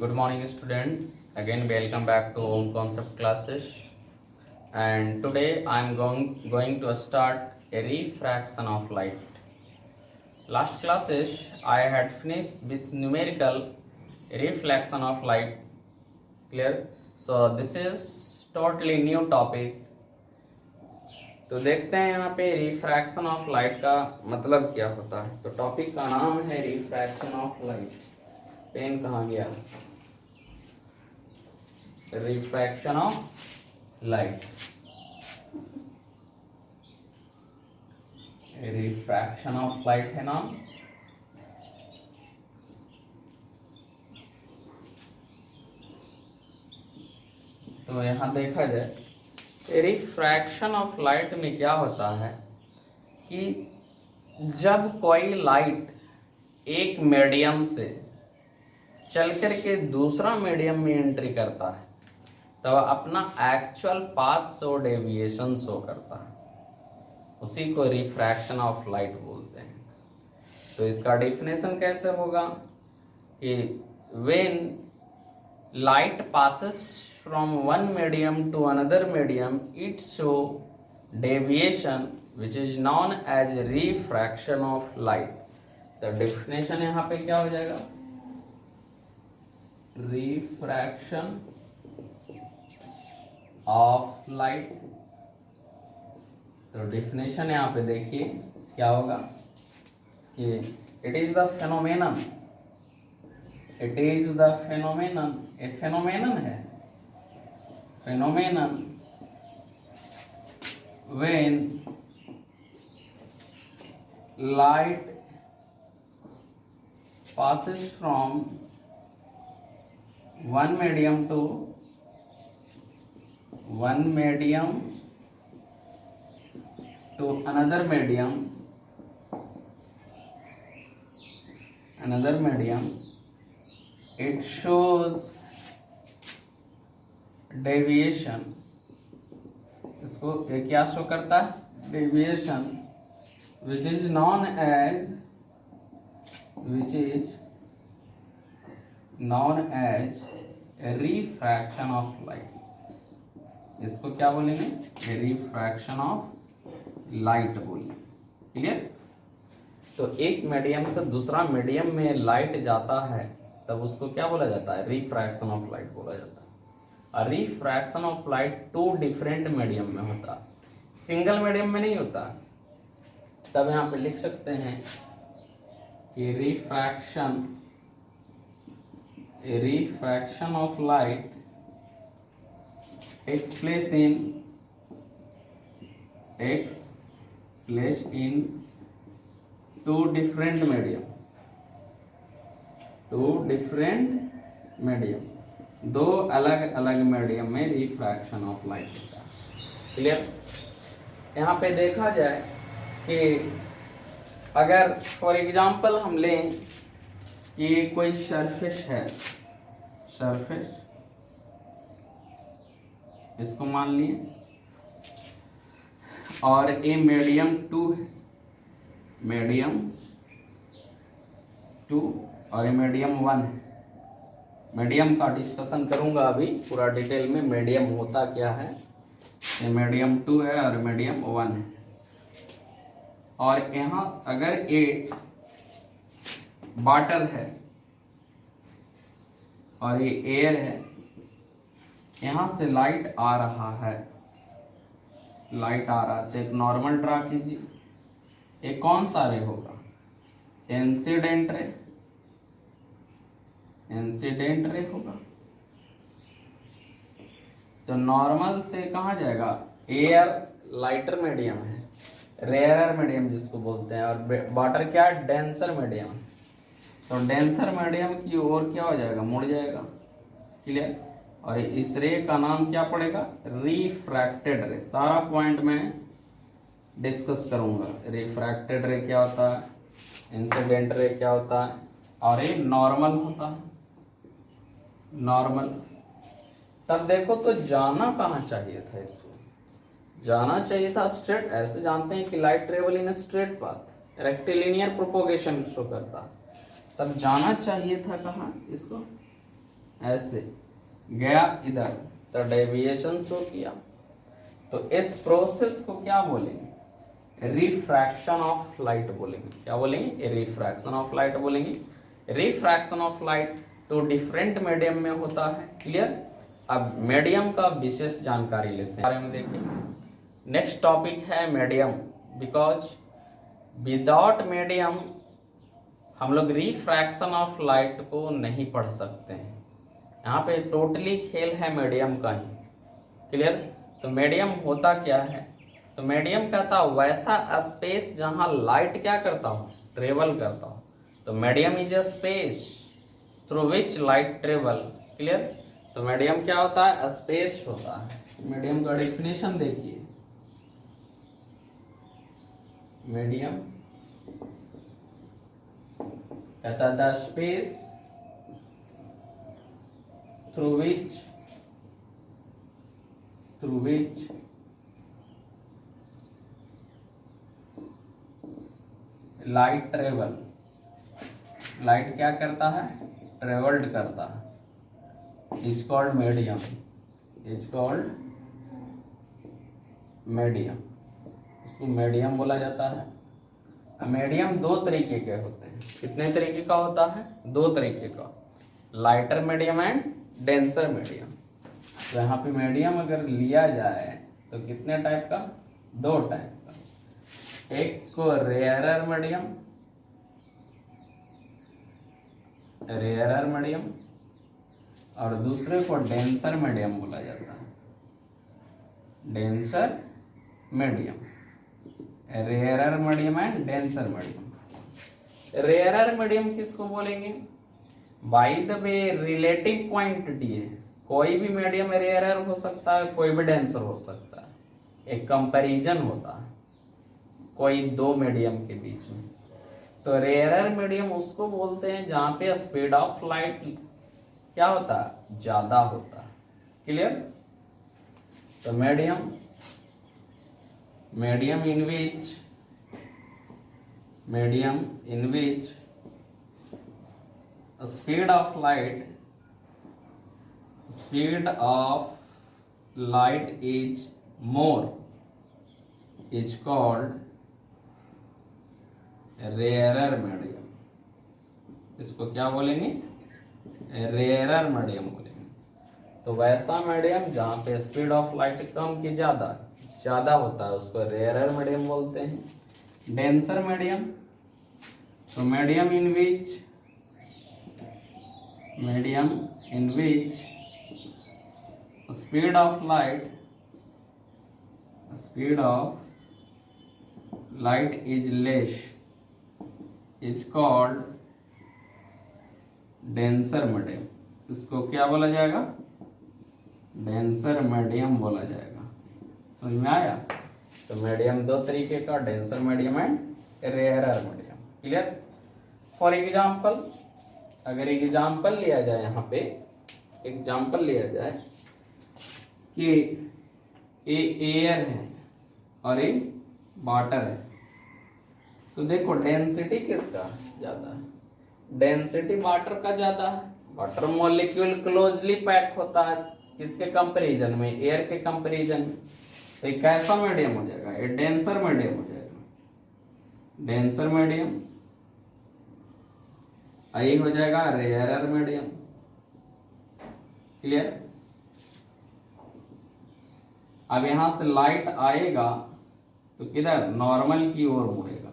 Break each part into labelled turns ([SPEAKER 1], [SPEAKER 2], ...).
[SPEAKER 1] Good morning, student. Again, welcome back to Home Concept classes. And today I am going to start a refraction of light. Last classes I had finished with numerical reflection of light. Clear? So this is totally new topic. तो देखते हैं यहाँ पे refraction of light का मतलब क्या होता है। तो टॉपिक का नाम है रिफ्रैक्शन ऑफ लाइट। पेन कहाँ गया? Refraction of light. Refraction of light है नाम। तो यहां देखा जाए रिफ्रैक्शन ऑफ लाइट में क्या होता है कि जब कोई लाइट एक मीडियम से चल कर के दूसरा मीडियम में एंट्री करता है तो अपना actual path show deviation show करता है, उसी को रिफ्रैक्शन ऑफ लाइट बोलते हैं। तो इसका डेफिनेशन कैसे होगा कि when light passes from one medium to another medium, it show deviation which is known as refraction of light. तो definition यहाँ पे क्या हो जाएगा? Refraction of light। तो definition यहाँ पे देखिए क्या होगा कि it is the phenomenon, it is the phenomenon, एक phenomenon है, phenomenon when light passes from one medium to another medium, it shows deviation. इसको क्या शो करता है? Deviation which is known as refraction of light. इसको क्या बोलेंगे? Refraction of light बोलेंगे। क्लियर? तो एक मीडियम से दूसरा मीडियम में लाइट जाता है तब उसको क्या बोला जाता है? रिफ्रैक्शन ऑफ लाइट बोला जाता है। Refraction of light two different medium में होता है, सिंगल मीडियम में नहीं होता। तब यहां पे लिख सकते हैं कि refraction of light takes place in two different medium, दो अलग अलग मीडियम में रिफ्रैक्शन ऑफ लाइट होता है। क्लियर? यहाँ पे देखा जाए कि अगर फॉर एग्जांपल हम लें कि कोई सरफेस है, इसको मान लिए, और ये मीडियम टू और ये मीडियम 1 है। मीडियम का डिस्कशन करूंगा अभी पूरा डिटेल में, मीडियम होता क्या है। ये मीडियम 2 है और मीडियम 1 है। और यहाँ अगर ये वाटर है और ये एयर है, यहाँ से लाइट आ रहा है, तो एक नॉर्मल ड्रा कीजिए। ये कौन सा रे होगा? इंसिडेंट रे होगा। तो नॉर्मल से कहाँ जाएगा? एयर लाइटर मीडियम है, रेयरर मीडियम जिसको बोलते हैं, और वाटर क्या है? डेंसर मीडियम है। तो डेंसर मीडियम की ओर क्या हो जाएगा? मुड़ जाएगा। क्लियर? और इस रे का नाम क्या पड़ेगा? रिफ्रैक्टेड रे। सारा पॉइंट में डिस्कस करूंगा। रिफ्रैक्टेड रे क्या होता है, इंसिडेंट रे क्या होता है, और ये नॉर्मल होता है। नॉर्मल तब देखो तो जाना कहाँ चाहिए था? इसको जाना चाहिए था स्ट्रेट। ऐसे जानते हैं कि light travel in straight path, rectilinear propagation show करता। तब जाना चाहिए था कहाँ? इसको ऐसे गया इधर तो डेविएशन शो किया। तो इस प्रोसेस को क्या बोलेंगे? रिफ्रैक्शन ऑफ लाइट बोलेंगे। क्या बोलेंगे? रिफ्रैक्शन ऑफ लाइट बोलेंगे। रिफ्रैक्शन ऑफ लाइट तो डिफरेंट मीडियम में होता है। क्लियर? अब मीडियम का विशेष जानकारी लेते हैं बारे में देखिए। नेक्स्ट टॉपिक है मीडियम, बिकॉज विदाउट मीडियम हम लोग रिफ्रैक्शन ऑफ लाइट को नहीं पढ़ सकते हैं। यहाँ पे टोटली खेल है मीडियम का ही। क्लियर? तो मीडियम होता क्या है? तो मीडियम कहता वैसा स्पेस जहाँ लाइट क्या करता हो? ट्रेवल करता हो। तो medium is a space through which light travel. Clear? तो मीडियम क्या होता है? स्पेस होता है। मीडियम का डेफिनेशन देखिए। मीडियम कहता है the space through which light travel. Light क्या करता है? ट्रेवल्ड करता है। Is called medium. Is called medium. इसको मीडियम बोला जाता है। मीडियम दो तरीके के होते हैं। कितने तरीके का होता है? दो तरीके का, lighter medium and denser medium. तो यहाँ पे मीडियम अगर लिया जाए तो कितने टाइप का? दो टाइप का। एक को रेयरर मीडियम, रेयरर मीडियम, और दूसरे को डेंसर मीडियम बोला जाता है। Denser medium, rarer medium and denser medium. Rarer medium किसको बोलेंगे? By the way relative quantity है। कोई भी मीडियम रेयरर हो सकता है, कोई भी डेंसर हो सकता है। एक कंपैरिजन होता है कोई दो मीडियम के बीच में। तो रेयरर मीडियम उसको बोलते हैं जहां पे स्पीड ऑफ लाइट क्या होता है? ज्यादा होता है। क्लियर? तो medium in which speed of light is more is called rarer medium। इसको क्या बोलेंगे? रेयरर मीडियम बोलेंगे। तो वैसा मीडियम जहाँ पे स्पीड ऑफ लाइट कम की ज्यादा होता है उसको रेयरर मीडियम बोलते हैं। डेंसर मीडियम, तो medium in which speed of light is less is called denser medium. इसको क्या बोला जाएगा? डेंसर मीडियम बोला जाएगा। समझ में आया? तो मीडियम दो तरीके का, denser medium and rarer medium. Clear? For example, अगर एग्जाम्पल लिया जाए, यहाँ पे एग्जाम्पल लिया जाए कि ये एयर है और ये वाटर है, तो देखो डेंसिटी किसका ज्यादा है? डेंसिटी वाटर का ज्यादा है। वाटर मॉलिक्यूल क्लोजली पैक होता है किसके कंपैरिजन में? एयर के कंपैरिजन में। तो ये कैसा मीडियम हो जाएगा? ये डेंसर मीडियम हो जाएगा। Denser medium. यही हो जाएगा रेयरर मीडियम। क्लियर? अब यहां से लाइट आएगा तो किधर? नॉर्मल की ओर मुड़ेगा।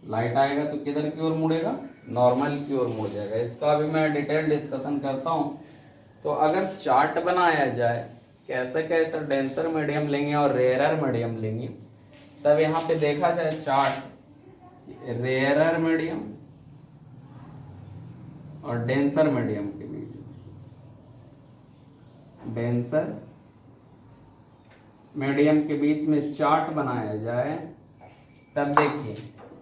[SPEAKER 1] लाइट आएगा तो किधर की ओर मुड़ेगा? नॉर्मल की ओर मुड़ जाएगा। इसका भी मैं डिटेल डिस्कशन करता हूं। तो अगर चार्ट बनाया जाए कैसे कैसे डेंसर मीडियम लेंगे और रेयरर मीडियम लेंगे, तब यहाँ पे देखा जाए चार्ट, रेयरर मीडियम और डेंसर मीडियम के बीच में, डेंसर मीडियम के बीच में चार्ट बनाया जाए, तब देखिए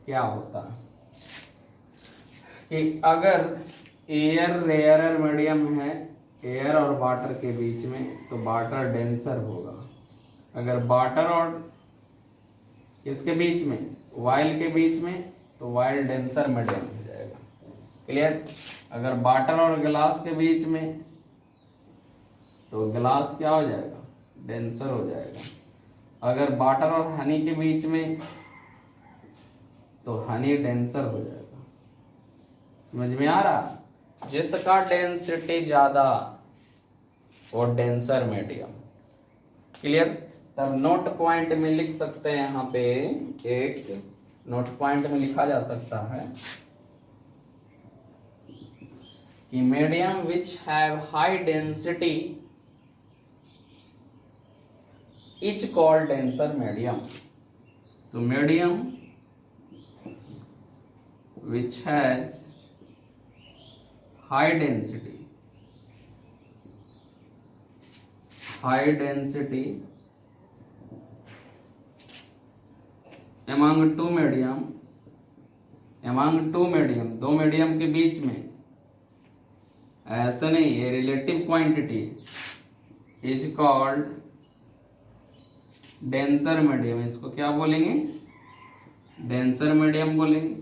[SPEAKER 1] क्या होता है कि अगर एयर रेयरर मीडियम है एयर और वाटर के बीच में, तो वाटर डेंसर होगा। अगर वाटर और किसके बीच में? वाइल के बीच में, तो वाइल डेंसर मीडियम हो जाएगा। क्लियर? अगर वाटर और ग्लास के बीच में, तो गिलास क्या हो जाएगा, डेंसर हो जाएगा। अगर वाटर और हनी के बीच में, तो हनी डेंसर हो जाएगा। समझ में आ रहा, जिसका डेंसिटी ज्यादा वो डेंसर मीडियम। क्लियर। तब नोट पॉइंट में लिख सकते हैं, यहाँ पे एक नोट पॉइंट में लिखा जा सकता है कि medium which have high density is called denser medium. तो medium which has high density among two medium, दो मीडियम के बीच में, ऐसा नहीं, ये relative quantity is called denser medium. इसको क्या बोलेंगे, डेंसर मीडियम बोलेंगे।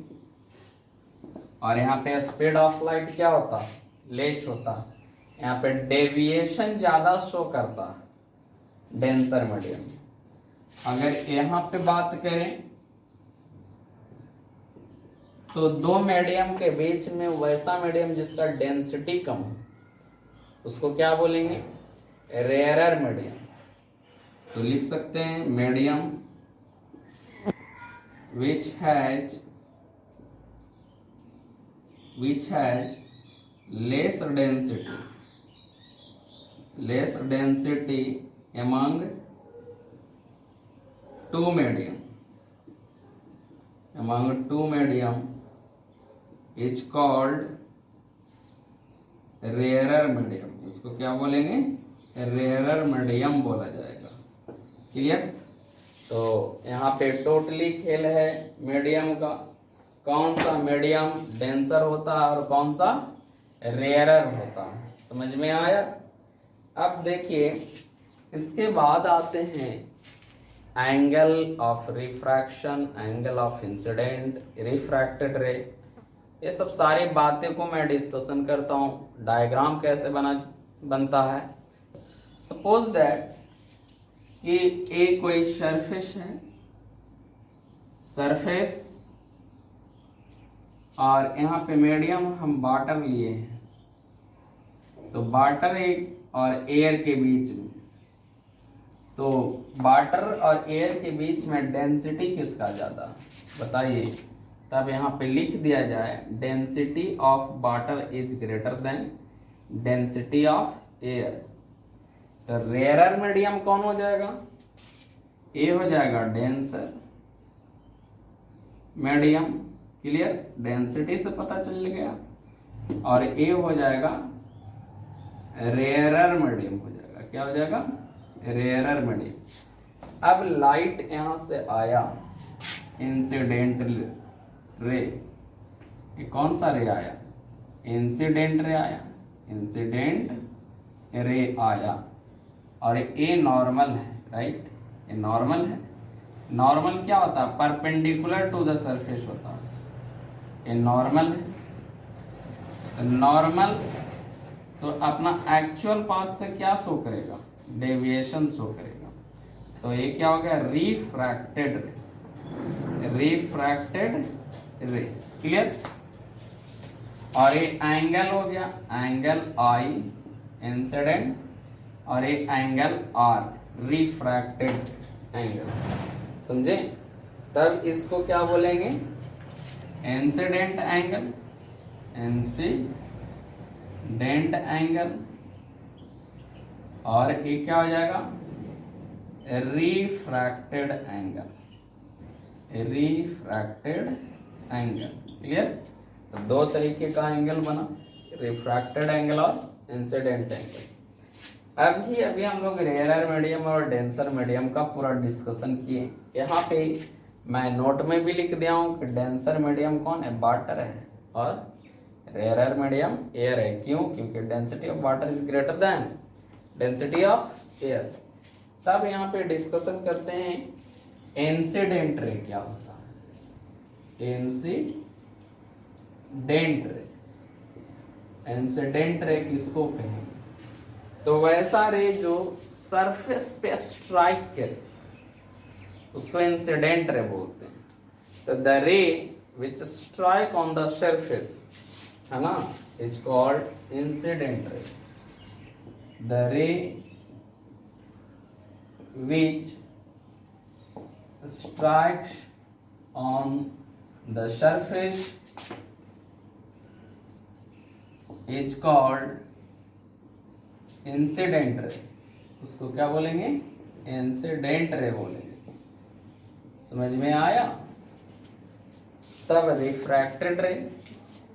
[SPEAKER 1] और यहाँ पे स्पीड ऑफ लाइट क्या होता, लेस होता। यहाँ पे डेविएशन ज्यादा शो करता डेंसर मीडियम। अगर यहाँ पे बात करें तो दो मीडियम के बीच में वैसा मीडियम जिसका डेंसिटी कम हो, उसको क्या बोलेंगे, रेयरर मीडियम। तो लिख सकते हैं medium which has less density among two medium is called rarer medium. इसको क्या बोलेंगे, रेयरर मीडियम बोला जाएगा। क्लियर। तो यहाँ पे टोटली खेल है मीडियम का, कौन सा मीडियम डेंसर होता है और कौन सा रेयरर होता है। समझ में आया। अब देखिए, इसके बाद आते हैं angle of refraction, angle of incident, refracted रे। ये सब सारी बातें को मैं डिस्कशन करता हूँ। डायग्राम कैसे बनता है। सपोज दैट कि एक कोई सरफेस है, सरफेस, और यहाँ पे मीडियम हम वाटर लिए हैं। तो वाटर एक और एयर के बीच में, तो वाटर और एयर के बीच में डेंसिटी किसका ज्यादा, बताइए। तब यहाँ पे लिख दिया जाए density of water is greater than density of air. तो रेयरर मीडियम कौन हो जाएगा, ए हो जाएगा डेंसर मीडियम। क्लियर। डेंसिटी से पता चल गया। और ए हो जाएगा रेयरर मीडियम हो जाएगा। क्या हो जाएगा, रेयरर मीडियम। अब लाइट यहां से आया, इंसिडेंट रे। ये कौन सा रे आया, इंसिडेंट रे आया, इंसिडेंट रे आया। और ए नॉर्मल है, राइट, ये नॉर्मल है। नॉर्मल क्या होता है, परपेंडिकुलर टू द सरफेस होता है। ये नॉर्मल है। नॉर्मल तो अपना एक्चुअल पाथ से क्या शो करेगा, डेविएशन शो करेगा। तो ये क्या हो गया, रिफ्रैक्टेड रे, रिफ्रैक्टेड रे। क्लियर। और ये एंगल हो गया, एंगल आई इंसिडेंट, और ये एंगल आर रिफ्रैक्टेड एंगल। समझे। तब इसको क्या बोलेंगे, इंसिडेंट एंगल, इंसिडेंट एंगल। और ये क्या हो जाएगा, refracted angle, refracted angle. Clear. तो दो तरीके का एंगल बना, रिफ्रैक्टेड एंगल और इंसिडेंट एंगल। अभी हम लोग रेयरर मीडियम और डेंसर मीडियम का पूरा डिस्कशन किए। यहाँ पे मैं नोट में भी लिख दिया हूँ कि डेंसर मीडियम कौन है, वाटर है, और रेयरर मीडियम एयर है। क्यों, क्योंकि density of water is greater than density of air. तब यहाँ पे डिस्कशन करते हैं इंसिडेंट रे क्या होता है। इंसिडेंट रे, इंसिडेंट रे किसको कहेंगे, तो वैसा रे जो सरफेस पे स्ट्राइक करे उसको इंसिडेंट रे बोलते हैं। तो द रे विच स्ट्राइक ऑन द सरफेस, है ना, is called incident ray. The रे which strikes on the surface is called incident ray। उसको क्या बोलेंगे? इंसिडेंट रे बोलेंगे। समझ में आया? तब रिफ्रैक्टेड रे,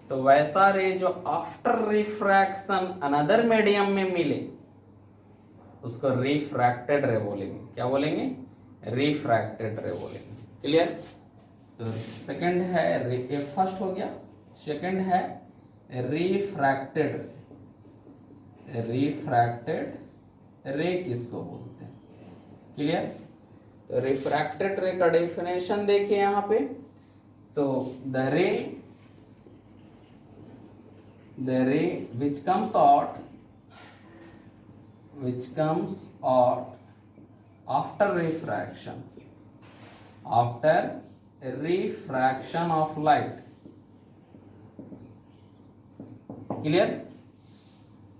[SPEAKER 1] तो वैसा रे जो आफ्टर रिफ्रैक्शन अनदर मीडियम में मिले उसको रिफ्रैक्टेड रे बोलेंगे। क्या बोलेंगे? रिफ्रैक्टेड रे बोलेंगे। क्लियर? तो सेकंड है, ये फर्स्ट हो गया। सेकंड है रिफ्रैक्टेड। रिफ्रैक्टेड रे किसको बोलते हैं? क्लियर? तो रिफ्रैक्टेड रे का डेफिनेशन देखिए यहाँ पे। तो द रे which comes out after refraction of light। Clear?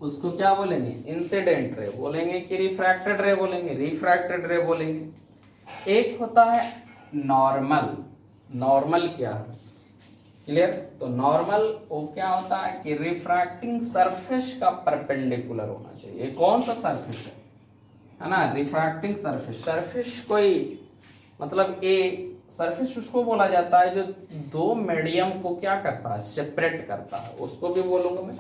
[SPEAKER 1] उसको क्या बोलेंगे? इंसिडेंट रे बोलेंगे कि रिफ्रैक्टेड रे बोलेंगे? रिफ्रैक्टेड रे बोलेंगे। एक होता है नॉर्मल। नॉर्मल क्या है? क्लियर? तो नॉर्मल वो क्या होता है कि रिफ्रैक्टिंग सरफेस का परपेंडिकुलर होना चाहिए। कौन सा सरफेस है ना? Refracting surface. सरफेस कोई मतलब ए सरफेस उसको बोला जाता है जो दो मीडियम को क्या करता है? सेपरेट करता है, उसको भी बोलूंगा मैं।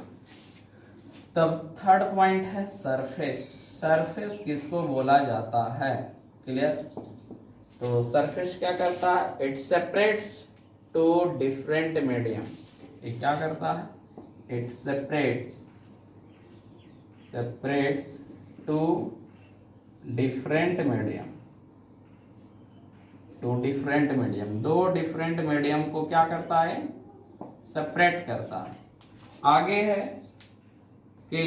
[SPEAKER 1] तब थर्ड पॉइंट है सरफेस। सरफेस किसको बोला जाता है? क्लियर? तो सरफेस क्या करता है? It separates two different medium. ये क्या करता है? It separates two different medium. दो डिफरेंट मीडियम को क्या करता है? सेपरेट करता है। आगे है कि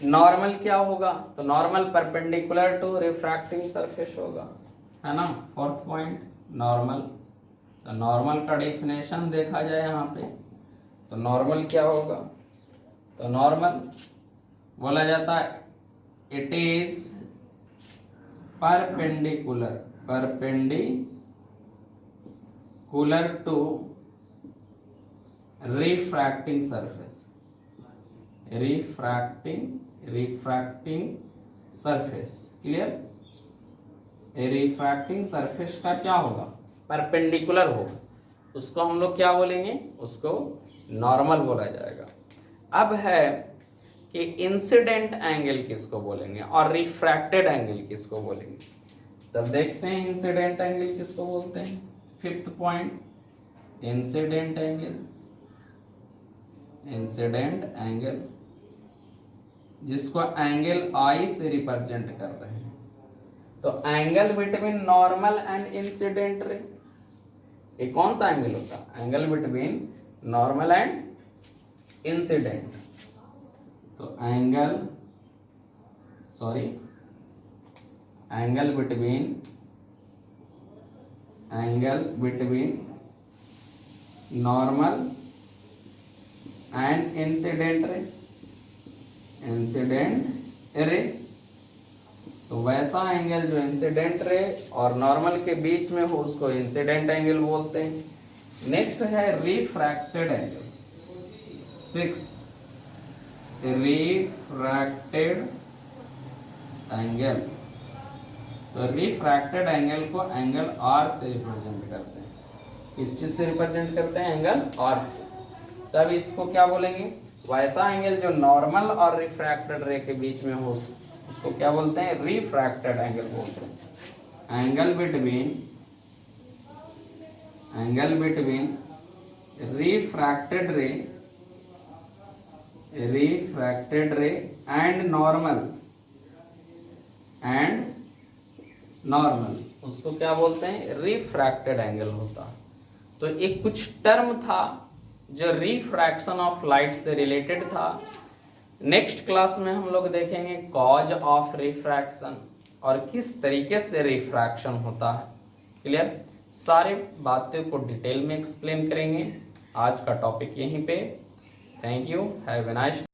[SPEAKER 1] नॉर्मल क्या होगा? तो normal perpendicular to refracting surface होगा, है ना। Fourth point normal. तो नॉर्मल का डेफिनेशन देखा जाए यहाँ पे, तो नॉर्मल क्या होगा? तो नॉर्मल बोला जाता है it is perpendicular to refracting surface. Refracting surface. Clear? Refracting surface का क्या होगा? परपेंडिकुलर होगा। उसको हम लोग क्या बोलेंगे? उसको नॉर्मल बोला जाएगा। अब है कि इंसिडेंट एंगल किसको बोलेंगे और रिफ्रैक्टेड एंगल किसको बोलेंगे। तब देखते हैं इंसिडेंट एंगल किसको बोलते हैं। फिफ्थ पॉइंट, इंसिडेंट एंगल जिसको एंगल आई से रिप्रेजेंट कर रहे हैं। तो angle between normal and incident ray, ये कौन सा एंगल होता है? Angle between normal and incident. तो angle between normal and incident ray. तो वैसा एंगल जो इंसिडेंट रे और नॉर्मल के बीच में हो उसको इंसिडेंट एंगल बोलते हैं। नेक्स्ट है refracted angle. Sixth, refracted angle. तो रिफ्रैक्टेड एंगल को एंगल आर से रिप्रेजेंट करते हैं। किस चीज से रिप्रेजेंट करते हैं? एंगल आर से। तब इसको क्या बोलेंगे? वैसा एंगल जो नॉर्मल और रिफ्रैक्टेड रे के बीच में हो उसको क्या बोलते हैं? रिफ्रैक्टेड एंगल बोलते हैं। एंगल बिटवीन रिफ्रैक्टेड रे एंड नॉर्मल उसको क्या बोलते हैं? रिफ्रैक्टेड एंगल होता है। तो एक कुछ टर्म था जो रिफ्रैक्शन ऑफ लाइट से रिलेटेड था, नेक्स्ट क्लास में हम लोग देखेंगे कॉज ऑफ रिफ्रैक्शन और किस तरीके से रिफ्रैक्शन होता है। क्लियर? सारे बातें को डिटेल में एक्सप्लेन करेंगे। आज का टॉपिक यहीं पे। Thank you, have a nice day.